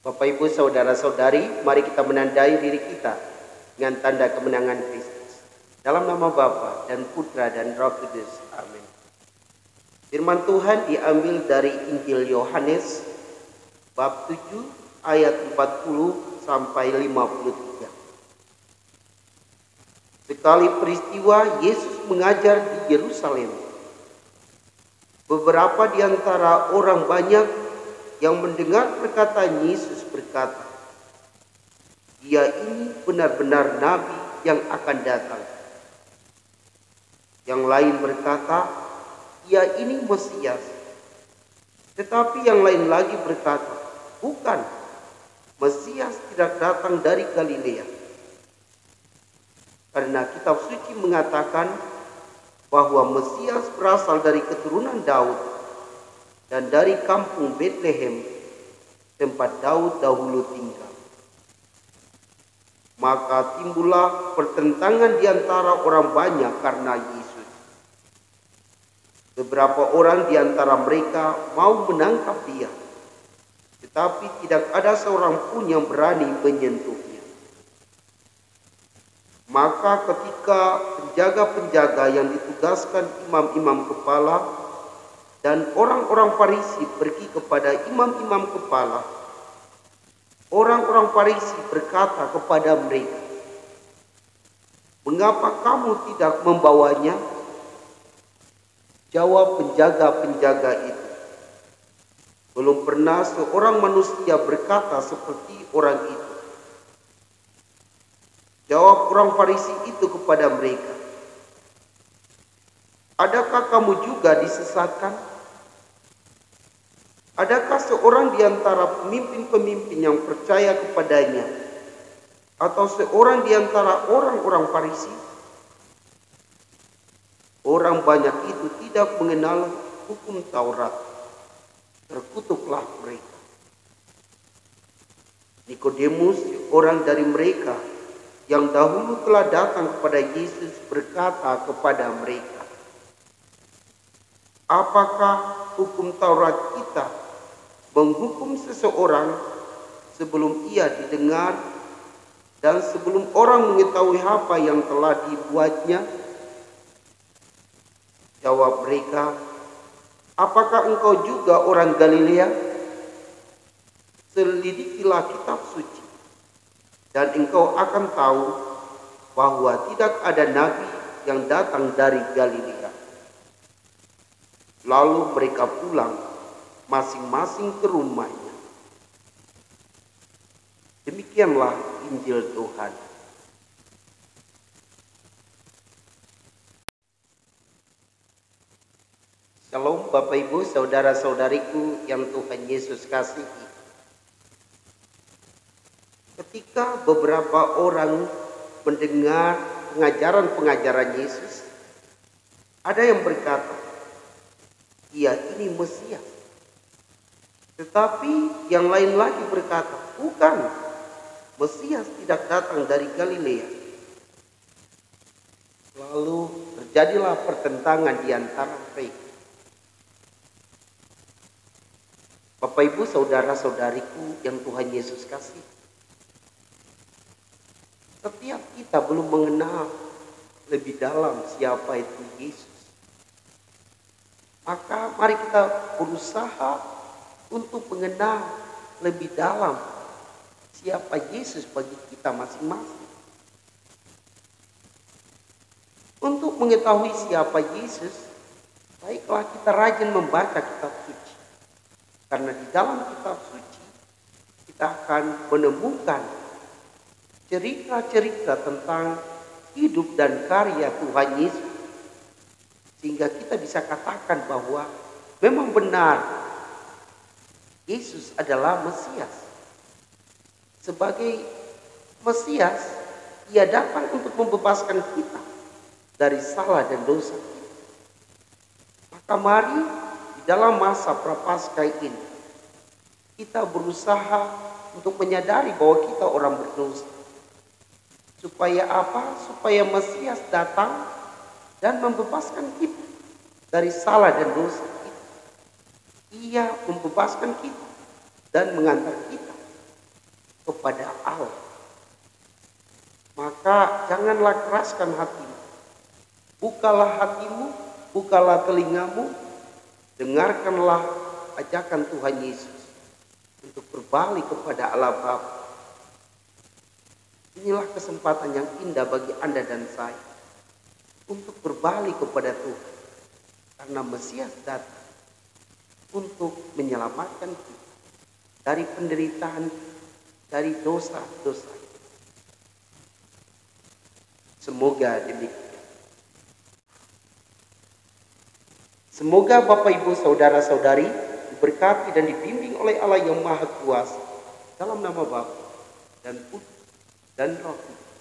Bapak Ibu saudara-saudari, mari kita menandai diri kita dengan tanda kemenangan Kristus. Dalam nama Bapa dan Putra dan Roh Kudus. Amin. Firman Tuhan diambil dari Injil Yohanes bab 7 ayat 40 sampai 53. Sekali peristiwa Yesus mengajar di Yerusalem. Beberapa di antara orang banyak yang mendengar perkataan Yesus berkata, "Dia ini benar-benar nabi yang akan datang." Yang lain berkata, "Dia ini Mesias." Tetapi yang lain lagi berkata, "Bukan, Mesias tidak datang dari Galilea." Karena kitab suci mengatakan bahwa Mesias berasal dari keturunan Daud dan dari kampung Betlehem, tempat Daud dahulu tinggal. Maka timbullah pertentangan di antara orang banyak karena Yesus. Beberapa orang di antara mereka mau menangkap dia, tetapi tidak ada seorang pun yang berani menyentuhnya. Maka ketika penjaga-penjaga yang ditugaskan imam-imam kepala dan orang-orang Farisi pergi kepada imam-imam kepala, orang-orang Farisi berkata kepada mereka, "Mengapa kamu tidak membawanya?" Jawab penjaga-penjaga itu, "Belum pernah seorang manusia berkata seperti orang itu." Jawab orang Farisi itu kepada mereka, "Adakah kamu juga disesatkan? Adakah seorang di antara pemimpin-pemimpin yang percaya kepadanya, atau seorang di antara orang-orang Farisi?" Orang banyak itu tidak mengenal hukum Taurat. Terkutuklah mereka. Nikodemus, orang dari mereka yang dahulu telah datang kepada Yesus, berkata kepada mereka, "Apakah hukum Taurat kita menghukum seseorang sebelum ia didengar dan sebelum orang mengetahui apa yang telah dibuatnya?" Jawab mereka, "Apakah engkau juga orang Galilea? Selidikilah kitab suci, dan engkau akan tahu bahwa tidak ada nabi yang datang dari Galilea." Lalu mereka pulang masing-masing ke rumahnya. Demikianlah Injil Tuhan. Shalom Bapak Ibu saudara-saudariku yang Tuhan Yesus kasihi. Ketika beberapa orang mendengar pengajaran-pengajaran Yesus, ada yang berkata, "Dia ini Mesias." Tetapi yang lain lagi berkata, "Bukan, Mesias tidak datang dari Galilea." Lalu terjadilah pertentangan di antara mereka. Bapak Ibu saudara-saudariku yang Tuhan Yesus kasih, setiap kita belum mengenal lebih dalam siapa itu Yesus. Maka mari kita berusaha untuk mengenal lebih dalam siapa Yesus bagi kita masing-masing. Untuk mengetahui siapa Yesus, baiklah kita rajin membaca kitab suci. Karena di dalam kitab suci kita akan menemukan cerita-cerita tentang hidup dan karya Tuhan Yesus. Sehingga kita bisa katakan bahwa memang benar Yesus adalah Mesias. Sebagai Mesias, ia datang untuk membebaskan kita dari salah dan dosa kita. Maka mari di dalam masa prapaskah ini kita berusaha untuk menyadari bahwa kita orang berdosa. Supaya apa? Supaya Mesias datang dan membebaskan kita dari salah dan dosa kita. Ia membebaskan kita dan mengantar kita kepada Allah. Maka janganlah keraskan hatimu. Bukalah hatimu, bukalah telingamu, dengarkanlah ajakan Tuhan Yesus untuk berbalik kepada Allah Bapa. Inilah kesempatan yang indah bagi Anda dan saya untuk berbalik kepada Tuhan. Karena Mesias datang untuk menyelamatkan kita dari penderitaan, dari dosa-dosa. Semoga demikian. Semoga Bapak Ibu Saudara-saudari diberkati dan dibimbing oleh Allah yang Maha Kuasa dalam nama Bapa dan Putra dan Roh Kudus.